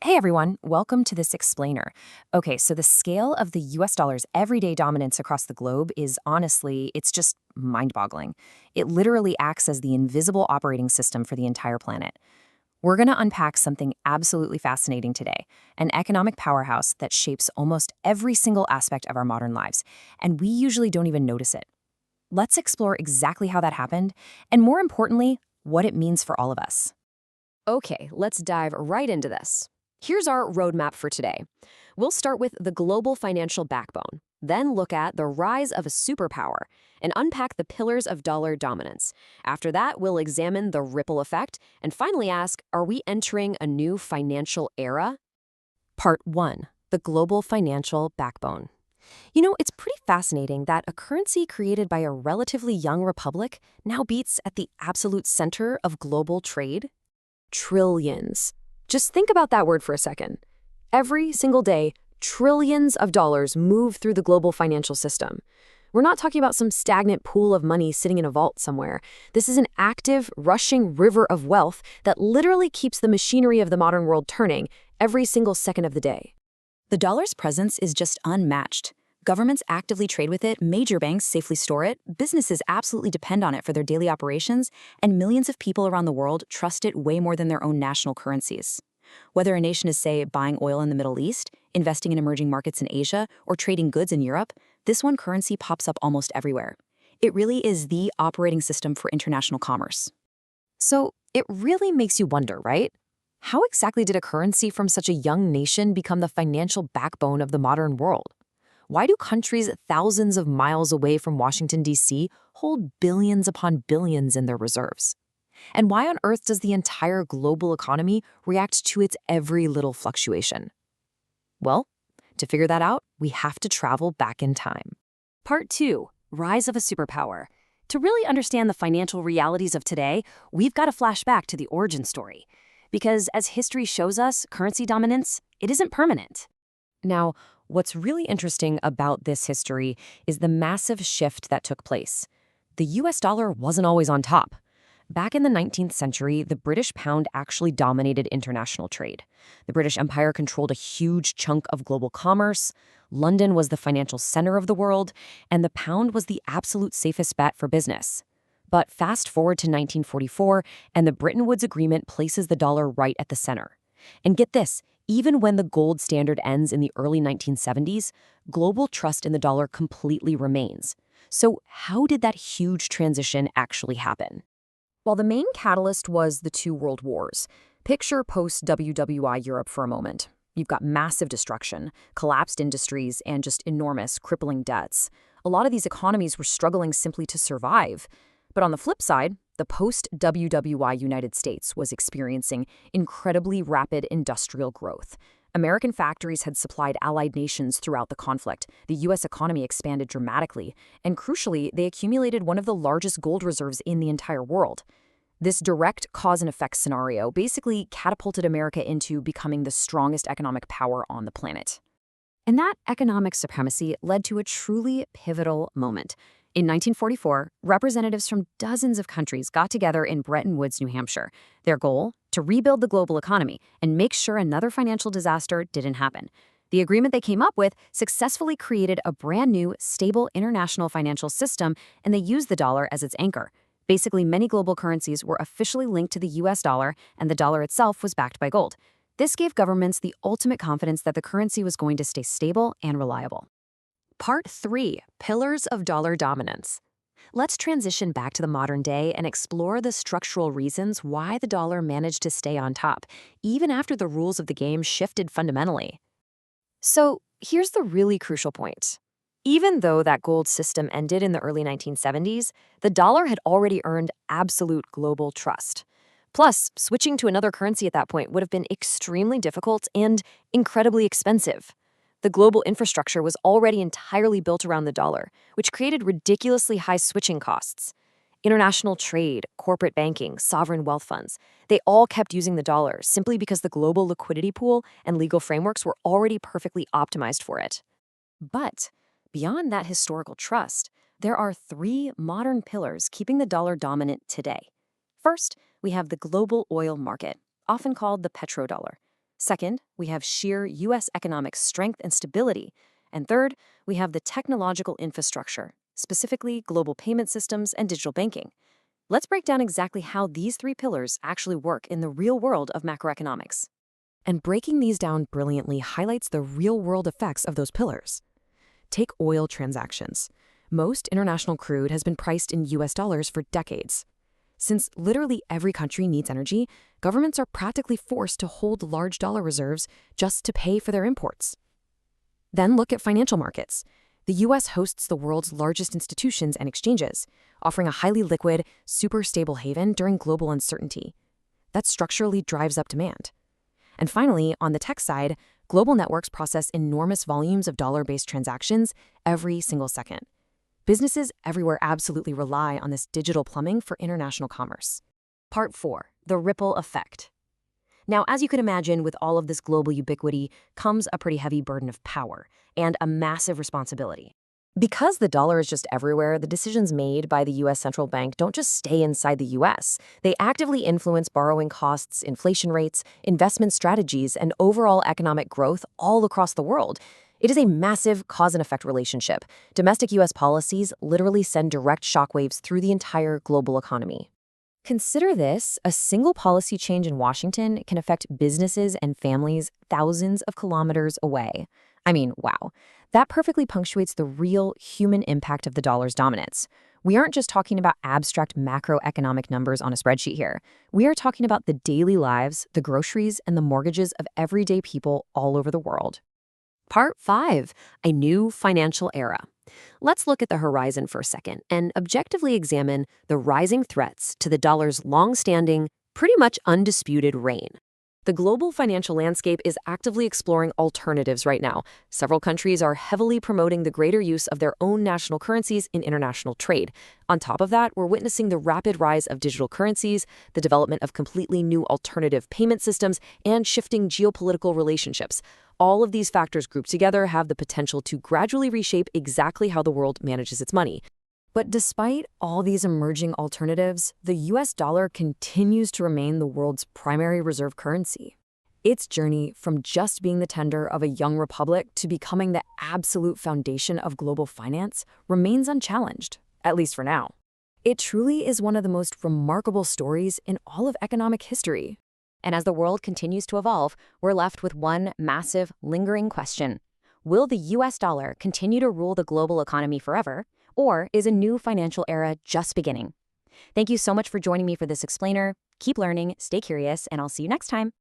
Hey everyone, welcome to this explainer. Okay, so the scale of the US dollar's everyday dominance across the globe is honestly, it's just mind-boggling. It literally acts as the invisible operating system for the entire planet. We're going to unpack something absolutely fascinating today, an economic powerhouse that shapes almost every single aspect of our modern lives, and we usually don't even notice it. Let's explore exactly how that happened, and more importantly, what it means for all of us. Okay, let's dive right into this. Here's our roadmap for today. We'll start with the global financial backbone, then look at the rise of a superpower, and unpack the pillars of dollar dominance. After that, we'll examine the ripple effect, and finally ask, are we entering a new financial era? Part 1. The global financial backbone. It's pretty fascinating that a currency created by a relatively young republic now beats at the absolute center of global trade. Trillions. Just think about that word for a second. Every single day, trillions of dollars move through the global financial system. We're not talking about some stagnant pool of money sitting in a vault somewhere. This is an active, rushing river of wealth that literally keeps the machinery of the modern world turning every single second of the day. The dollar's presence is just unmatched. Governments actively trade with it, major banks safely store it, businesses absolutely depend on it for their daily operations, and millions of people around the world trust it way more than their own national currencies. Whether a nation is, say, buying oil in the Middle East, investing in emerging markets in Asia, or trading goods in Europe, this one currency pops up almost everywhere. It really is the operating system for international commerce. So it really makes you wonder, right? How exactly did a currency from such a young nation become the financial backbone of the modern world? Why do countries thousands of miles away from Washington, D.C. hold billions upon billions in their reserves? And why on earth does the entire global economy react to its every little fluctuation? Well, to figure that out, we have to travel back in time. Part 2. Rise of a superpower. To really understand the financial realities of today, we've got to flash back to the origin story. Because as history shows us, currency dominance, it isn't permanent. Now, what's really interesting about this history is the massive shift that took place. The US dollar wasn't always on top. Back in the 19th century, the British pound actually dominated international trade. The British Empire controlled a huge chunk of global commerce, London was the financial center of the world, and the pound was the absolute safest bet for business. But fast forward to 1944, and the Bretton Woods Agreement places the dollar right at the center. And get this, even when the gold standard ends in the early 1970s, global trust in the dollar completely remains. So how did that huge transition actually happen? Well, the main catalyst was the two world wars. Picture post-WWI Europe for a moment. You've got massive destruction, collapsed industries, and just enormous, crippling debts. A lot of these economies were struggling simply to survive. But on the flip side, the post-WWI United States was experiencing incredibly rapid industrial growth. American factories had supplied allied nations throughout the conflict. The U.S. economy expanded dramatically, and crucially, they accumulated one of the largest gold reserves in the entire world. This direct cause and effect scenario basically catapulted America into becoming the strongest economic power on the planet. And that economic supremacy led to a truly pivotal moment. In 1944, representatives from dozens of countries got together in Bretton Woods, New Hampshire. Their goal? To rebuild the global economy and make sure another financial disaster didn't happen. The agreement they came up with successfully created a brand new, stable international financial system, and they used the dollar as its anchor. Basically, many global currencies were officially linked to the US dollar, and the dollar itself was backed by gold. This gave governments the ultimate confidence that the currency was going to stay stable and reliable. Part 3. Pillars of Dollar Dominance. Let's transition back to the modern day and explore the structural reasons why the dollar managed to stay on top, even after the rules of the game shifted fundamentally. So, here's the really crucial point. Even though that gold system ended in the early 1970s, the dollar had already earned absolute global trust. Plus, switching to another currency at that point would have been extremely difficult and incredibly expensive. The global infrastructure was already entirely built around the dollar, which created ridiculously high switching costs. International trade, corporate banking, sovereign wealth funds, they all kept using the dollar simply because the global liquidity pool and legal frameworks were already perfectly optimized for it. But beyond that historical trust, there are three modern pillars keeping the dollar dominant today. First, we have the global oil market, often called the petrodollar. Second, we have sheer U.S. economic strength and stability. And third, we have the technological infrastructure, specifically global payment systems and digital banking. Let's break down exactly how these three pillars actually work in the real world of macroeconomics. And breaking these down brilliantly highlights the real-world effects of those pillars. Take oil transactions. Most international crude has been priced in US dollars for decades. Since literally every country needs energy, governments are practically forced to hold large dollar reserves just to pay for their imports. Then look at financial markets. The US hosts the world's largest institutions and exchanges, offering a highly liquid, super stable haven during global uncertainty. That structurally drives up demand. And finally, on the tech side, global networks process enormous volumes of dollar-based transactions every single second. Businesses everywhere absolutely rely on this digital plumbing for international commerce. Part 4. The ripple effect. Now, as you can imagine, with all of this global ubiquity comes a pretty heavy burden of power and a massive responsibility. Because the dollar is just everywhere, the decisions made by the U.S. central bank don't just stay inside the U.S. They actively influence borrowing costs, inflation rates, investment strategies, and overall economic growth all across the world. It is a massive cause and effect relationship. Domestic U.S. policies literally send direct shockwaves through the entire global economy. Consider this: a single policy change in Washington can affect businesses and families thousands of kilometers away. I mean, wow. That perfectly punctuates the real human impact of the dollar's dominance. We aren't just talking about abstract macroeconomic numbers on a spreadsheet here. We are talking about the daily lives, the groceries, and the mortgages of everyday people all over the world. Part 5. A new financial era. Let's look at the horizon for a second and objectively examine the rising threats to the dollar's long-standing, pretty much undisputed reign. The global financial landscape is actively exploring alternatives right now. Several countries are heavily promoting the greater use of their own national currencies in international trade. On top of that, we're witnessing the rapid rise of digital currencies, the development of completely new alternative payment systems, and shifting geopolitical relationships. All of these factors grouped together have the potential to gradually reshape exactly how the world manages its money. But despite all these emerging alternatives, the US dollar continues to remain the world's primary reserve currency. Its journey from just being the tender of a young republic to becoming the absolute foundation of global finance remains unchallenged, at least for now. It truly is one of the most remarkable stories in all of economic history. And as the world continues to evolve, we're left with one massive, lingering question. Will the US dollar continue to rule the global economy forever? Or is a new financial era just beginning? Thank you so much for joining me for this explainer. Keep learning, stay curious, and I'll see you next time.